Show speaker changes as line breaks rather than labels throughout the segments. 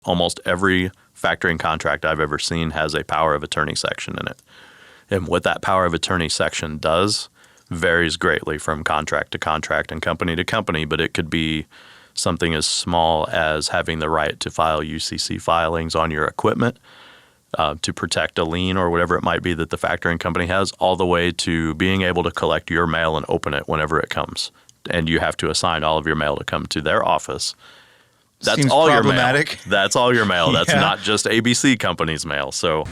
Almost every factoring contract I've ever seen has a power of attorney section in it. And what that power of attorney section does varies greatly from contract to contract and company to company, but it could be something as small as having the right to file UCC filings on your equipment to protect a lien or whatever it might be that the factoring company has, all the way to being able to collect your mail and open it whenever it comes. And you have to assign all of your mail to come to their office. That's
Seems
all
problematic.
Your mail. That's all your mail. That's
Yeah.
not just ABC Company's mail. So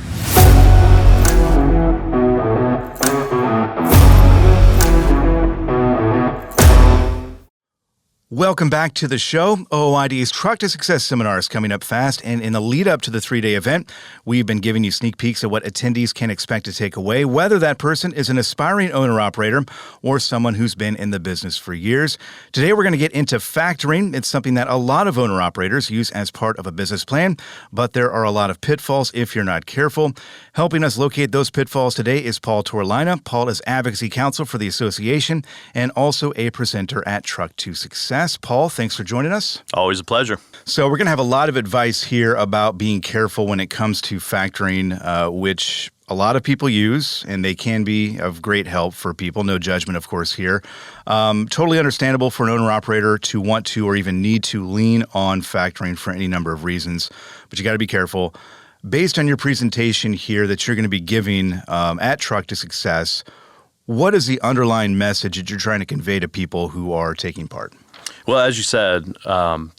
Welcome back to the show. OOIDA's Truck to Success seminar is coming up fast, and in the lead up to the 3-day event, we've been giving you sneak peeks at what attendees can expect to take away, whether that person is an aspiring owner-operator or someone who's been in the business for years. Today, we're going to get into factoring. It's something that a lot of owner-operators use as part of a business plan, but there are a lot of pitfalls if you're not careful. Helping us locate those pitfalls today is Paul Torlina. Paul is advocacy counsel for the association and also a presenter at Truck to Success. Paul, thanks for joining us.
always a pleasure.
So we're going to have a lot of advice here about being careful when it comes to factoring, which a lot of people use, and they can be of great help for people. No judgment, of course, here. Totally understandable for an owner-operator to want to or even need to lean on factoring for any number of reasons, but you got to be careful. Based on your presentation here that you're going to be giving at Truck to Success, what is the underlying message that you're trying to convey to people who are taking part?
Well, as you said,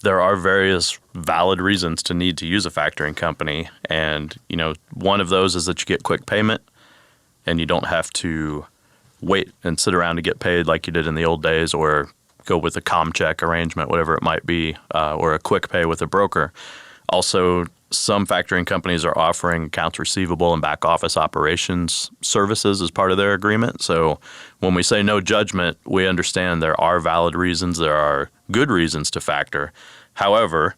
there are various valid reasons to need to use a factoring company. And, one of those is that you get quick payment and you don't have to wait and sit around to get paid like you did in the old days, or go with a com check arrangement, whatever it might be, or a quick pay with a broker. Also, some factoring companies are offering accounts receivable and back office operations services as part of their agreement. So when we say no judgment, we understand there are valid reasons, there are good reasons to factor. However,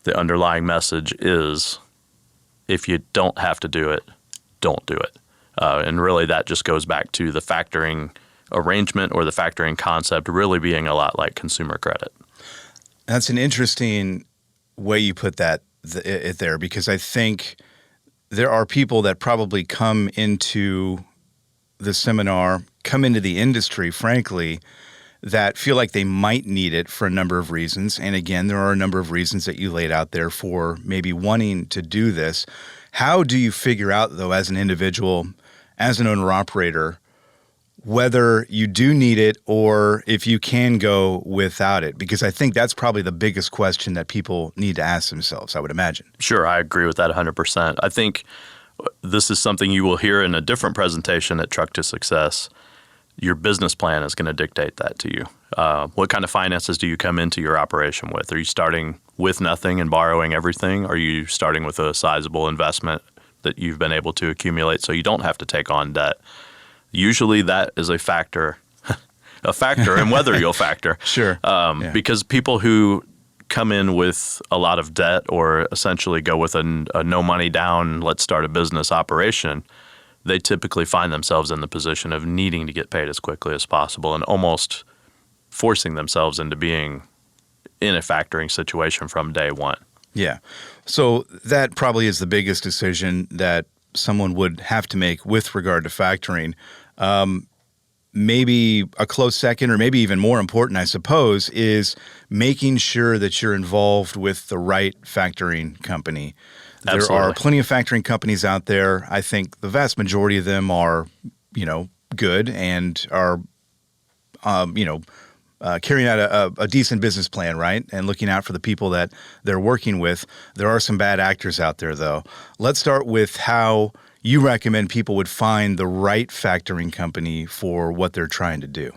the underlying message is if you don't have to do it, don't do it. And really that just goes back to the factoring arrangement or the factoring concept really being a lot like consumer credit.
That's an interesting way you put that there, because I think there are people that probably come into the seminar, come into the industry, frankly, that feel like they might need it for a number of reasons. And again, there are a number of reasons that you laid out there for maybe wanting to do this. How do you figure out, though, as an individual, as an owner-operator, whether you do need it or if you can go without it? Because I think that's probably the biggest question that people need to ask themselves, I would imagine.
Sure, I agree with that 100%. I think this is something you will hear in a different presentation at Truck to Success. Your business plan is going to dictate that to you. What kind of finances do you come into your operation with? Are you starting with nothing and borrowing everything? Are you starting with a sizable investment that you've been able to accumulate so you don't have to take on debt? Usually that is a factor in whether you'll factor.
Sure.
Because people who come in with a lot of debt or essentially go with a no money down, let's start a business operation, they typically find themselves in the position of needing to get paid as quickly as possible and almost forcing themselves into being in a factoring situation from day one.
Yeah. So that probably is the biggest decision that someone would have to make with regard to factoring. Maybe a close second, or maybe even more important, I suppose, is making sure that you're involved with the right factoring company.
Absolutely.
There are plenty of factoring companies out there. I think the vast majority of them are, good and are, carrying out a decent business plan, right? And looking out for the people that they're working with. There are some bad actors out there, though. Let's start with how you recommend people would find the right factoring company for what they're trying to do.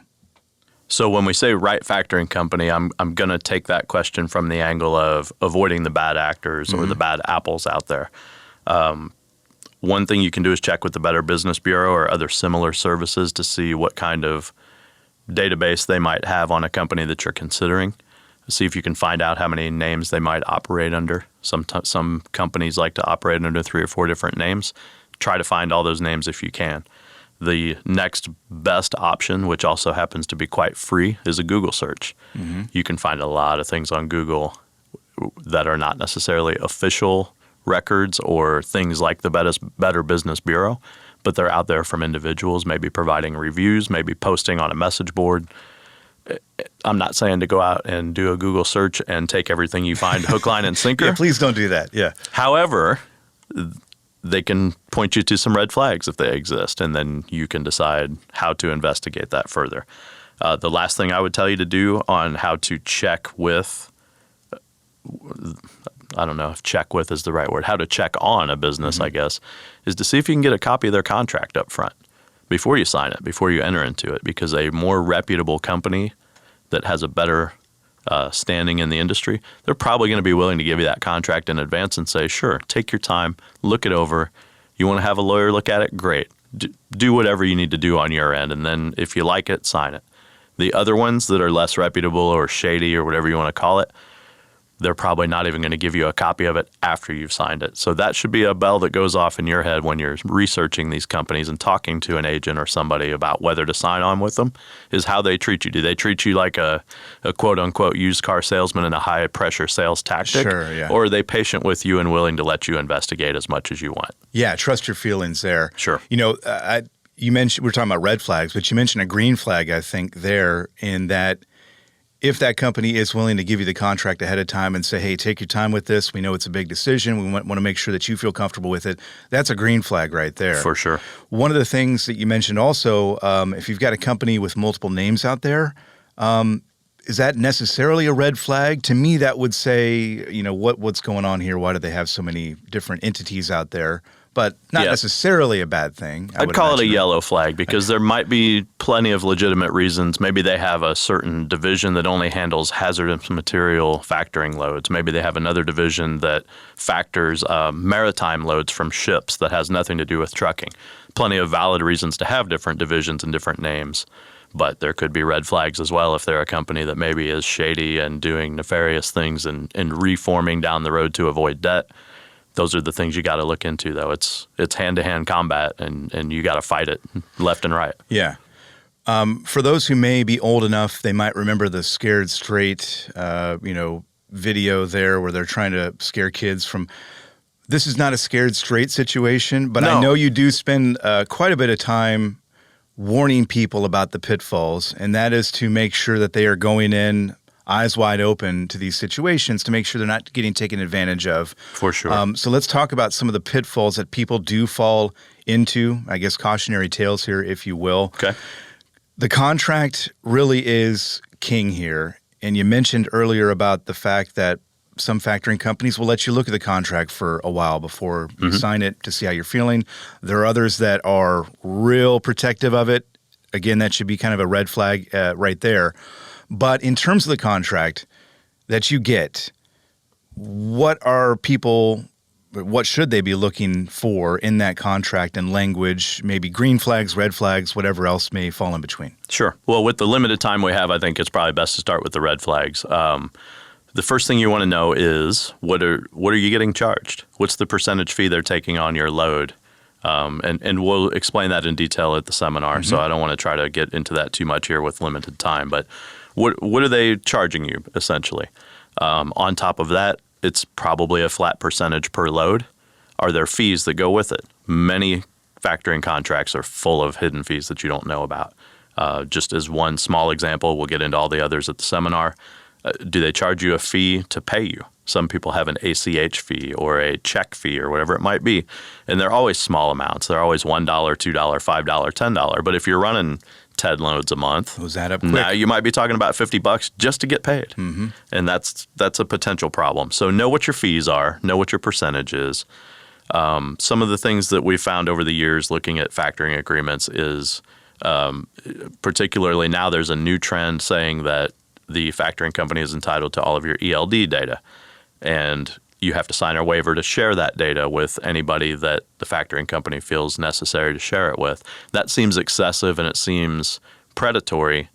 So when we say right factoring company, I'm going to take that question from the angle of avoiding the bad actors or the bad apples out there. One thing you can do is check with the Better Business Bureau or other similar services to see what kind of database they might have on a company that you're considering. See if you can find out how many names they might operate under. Some companies like to operate under 3 or 4 different names. Try to find all those names if you can. The next best option, which also happens to be quite free, is a Google search. You can find a lot of things on Google that are not necessarily official records or things like the Better Business Bureau, but they're out there from individuals, maybe providing reviews, maybe posting on a message board. I'm not saying to go out and do a Google search and take everything you find hook, line, and sinker.
Yeah, please don't do that. Yeah.
However, they can point you to some red flags if they exist, and then you can decide how to investigate that further. The last thing I would tell you to do on how to check with, I don't know if check with is the right word, how to check on a business, I guess, is to see if you can get a copy of their contract up front before you sign it, before you enter into it, because a more reputable company that has a better standing in the industry, they're probably going to be willing to give you that contract in advance and say, sure, take your time, look it over. You want to have a lawyer look at it? Great. Do whatever you need to do on your end, and then if you like it, sign it. The other ones that are less reputable or shady or whatever you want to call it, they're probably not even going to give you a copy of it after you've signed it. So that should be a bell that goes off in your head when you're researching these companies and talking to an agent or somebody about whether to sign on with them, is how they treat you. Do they treat you like a quote-unquote used car salesman in a high-pressure sales tactic?
Sure, yeah.
Or are they patient with you and willing to let you investigate as much as you want?
Yeah, trust your feelings there.
Sure.
You know, you mentioned, we're talking about red flags, but you mentioned a green flag, I think, there, in that if that company is willing to give you the contract ahead of time and say, hey, take your time with this, we know it's a big decision, we want to make sure that you feel comfortable with it, that's a green flag right there.
For sure.
One of the things that you mentioned also, if you've got a company with multiple names out there, is that necessarily a red flag? To me, that would say, you know, what's going on here? Why do they have so many different entities out there? But not necessarily a bad thing.
I'd call it a yellow flag because there might be plenty of legitimate reasons. Maybe they have a certain division that only handles hazardous material factoring loads. Maybe they have another division that factors maritime loads from ships that has nothing to do with trucking. Plenty of valid reasons to have different divisions and different names. But there could be red flags as well if they're a company that maybe is shady and doing nefarious things and reforming down the road to avoid debt. Those are the things you got to look into, though. It's hand-to-hand combat, and you got to fight it left and right.
Yeah. For those who may be old enough, they might remember the Scared Straight, video there where they're trying to scare kids from. This is not a Scared Straight situation, but
No.
I know you do spend quite a bit of time warning people about the pitfalls, and that is to make sure that they are going in eyes wide open to these situations to make sure they're not getting taken advantage of.
For sure.
So let's talk about some of the pitfalls that people do fall into, I guess cautionary tales here, if you will.
Okay.
The contract really is king here. And you mentioned earlier about the fact that some factoring companies will let you look at the contract for a while before you sign it to see how you're feeling. There are others that are real protective of it. Again, that should be kind of a red flag right there. But in terms of the contract that you get, what should they be looking for in that contract and language, maybe green flags, red flags, whatever else may fall in between?
Sure. Well, with the limited time we have, I think it's probably best to start with the red flags. The first thing you want to know is what are you getting charged? What's the percentage fee they're taking on your load? And we'll explain that in detail at the seminar, so I don't want to try to get into that too much here with limited time. But what are they charging you, essentially? On top of that, it's probably a flat percentage per load. Are there fees that go with it? Many factoring contracts are full of hidden fees that you don't know about. Just as one small example, we'll get into all the others at the seminar. Do they charge you a fee to pay you? Some people have an ACH fee or a check fee or whatever it might be. And they're always small amounts. They're always $1, $2, $5, $10. But if you're running 10 loads a month,
Those add up quick.
now you might be talking about $50 just to get paid. And that's a potential problem. So know what your fees are. Know what your percentage is. Some of the things that we found over the years looking at factoring agreements is particularly now there's a new trend saying that the factoring company is entitled to all of your ELD data. And you have to sign a waiver to share that data with anybody that the factoring company feels necessary to share it with. That seems excessive and it seems predatory,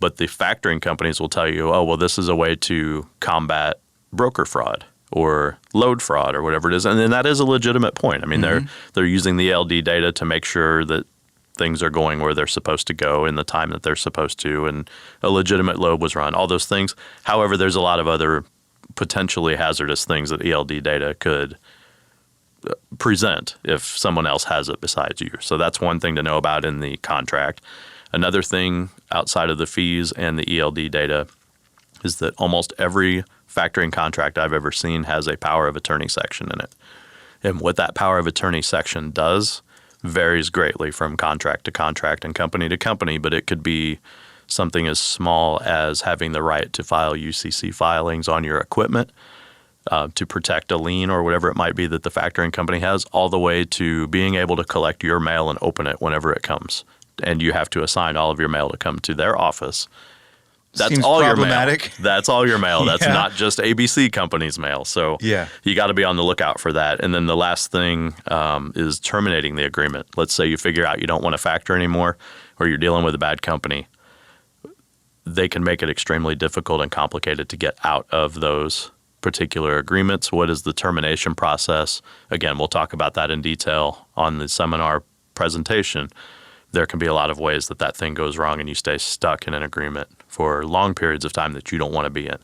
but the factoring companies will tell you, oh, well, this is a way to combat broker fraud or load fraud or whatever it is. And then that is a legitimate point. I mean, they're using the ELD data to make sure that things are going where they're supposed to go in the time that they're supposed to, and a legitimate load was run, all those things. However, there's a lot of other potentially hazardous things that ELD data could present if someone else has it besides you. So that's one thing to know about in the contract. Another thing outside of the fees and the ELD data is that almost every factoring contract I've ever seen has a power of attorney section in it. And what that power of attorney section does varies greatly from contract to contract and company to company, but it could be something as small as having the right to file UCC filings on your equipment to protect a lien or whatever it might be that the factoring company has, all the way to being able to collect your mail and open it whenever it comes. And you have to assign all of your mail to come to their office. That's
Seems
all
problematic.
your mail. That's all your mail. That's
Yeah.
not just ABC Company's mail. So
Yeah.
you got to be on the lookout for that. And then the last thing is terminating the agreement. Let's say you figure out you don't want to factor anymore, or you're dealing with a bad company. They can make it extremely difficult and complicated to get out of those particular agreements. What is the termination process? Again, we'll talk about that in detail on the seminar presentation. There can be a lot of ways that that thing goes wrong and you stay stuck in an agreement for long periods of time that you don't want to be in.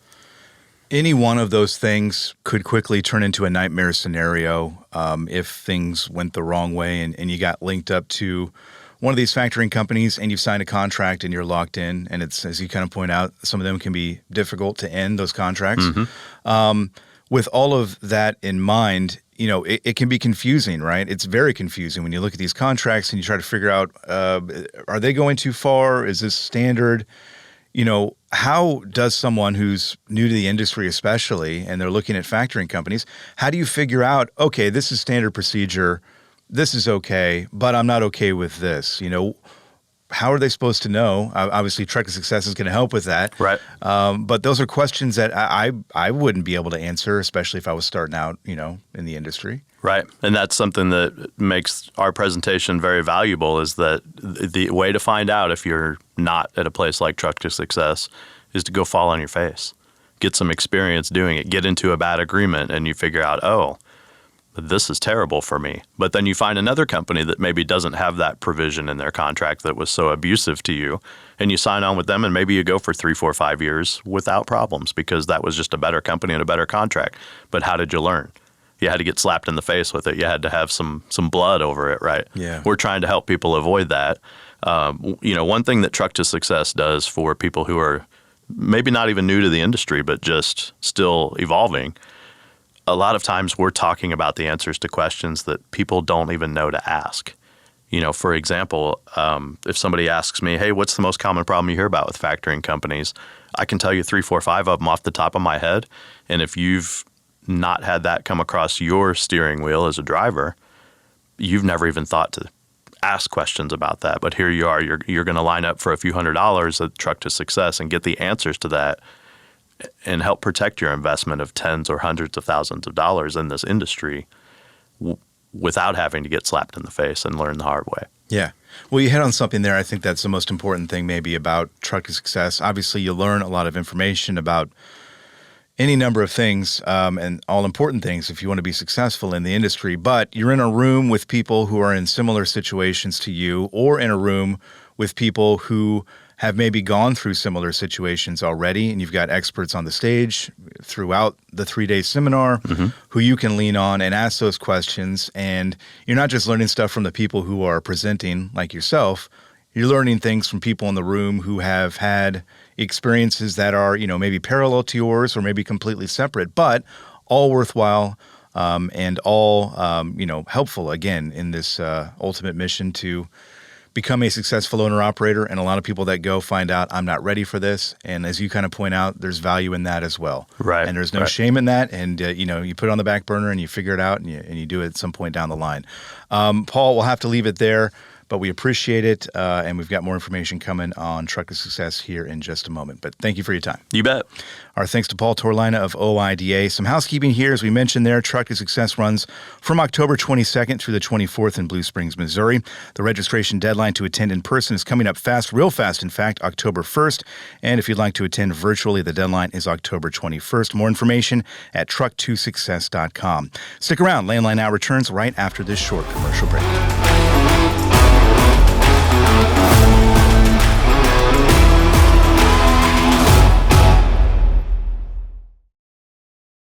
Any one of those things could quickly turn into a nightmare scenario if things went the wrong way and you got linked up to one of these factoring companies and you've signed a contract and you're locked in. And it's, as you kind of point out, some of them can be difficult to end, those contracts. With all of that in mind, you know, it can be confusing, right? It's very confusing when you look at these contracts and you try to figure out, are they going too far? Is this standard? You know, how does someone who's new to the industry especially, and they're looking at factoring companies, how do you figure out, okay, this is standard procedure, this is okay, but I'm not okay with this? You know, how are they supposed to know? Obviously, Truck to Success is going to help with that.
Right.
But those are questions that I wouldn't be able to answer, especially if I was starting out, you know, in the industry.
Right. And that's something that makes our presentation very valuable, is that the way to find out if you're not at a place like Truck to Success is to go fall on your face. Get some experience doing it. Get into a bad agreement and you figure out, oh, this is terrible for me. But then you find another company that maybe doesn't have that provision in their contract that was so abusive to you, and you sign on with them, and maybe you go for 3, 4, 5 years without problems because that was just a better company and a better contract. But how did you learn? You had to get slapped in the face with it. You had to have some blood over it, right?
Yeah.
We're trying to help people avoid that. You know, one thing that Truck to Success does for people who are maybe not even new to the industry, but just still evolving, a lot of times we're talking about the answers to questions that people don't even know to ask. You know, for example, if somebody asks me, hey, what's the most common problem you hear about with factoring companies? I can tell you 3, 4, 5 of them off the top of my head. And if you've not had that come across your steering wheel as a driver, you've never even thought to ask questions about that. But here you are, you're going to line up for a few $100s at Truck to Success and get the answers to that and help protect your investment of tens or hundreds of thousands of dollars in this industry without having to get slapped in the face and learn the hard way.
Yeah. Well, you hit on something there. I think that's the most important thing maybe about Truck to Success. Obviously, you learn a lot of information about any number of things and all important things if you want to be successful in the industry. But you're in a room with people who are in similar situations to you, or in a room with people who have maybe gone through similar situations already, and you've got experts on the stage throughout the 3-day seminar who you can lean on and ask those questions. And you're not just learning stuff from the people who are presenting like yourself, you're learning things from people in the room who have had experiences that are, you know, maybe parallel to yours or maybe completely separate, but all worthwhile and all, you know, helpful, again, in this ultimate mission to become a successful owner-operator. And a lot of people that go find out, I'm not ready for this. And as you kind of point out, there's value in that as well.
Right.
And there's no shame in that. And, you know, you put it on the back burner and you figure it out and you do it at some point down the line. Paul, we'll have to leave it there, but we appreciate it. And we've got more information coming on Truck to Success here in just a moment. But thank you for your time.
You bet.
Our thanks to Paul Torlina of OOIDA. Some housekeeping here. As we mentioned there, Truck to Success runs from October 22nd through the 24th in Blue Springs, Missouri. The registration deadline to attend in person is coming up fast, real fast, in fact, October 1st. And if you'd like to attend virtually, the deadline is October 21st. More information at truck2success.com. Stick around. Landline Now returns right after this short commercial break.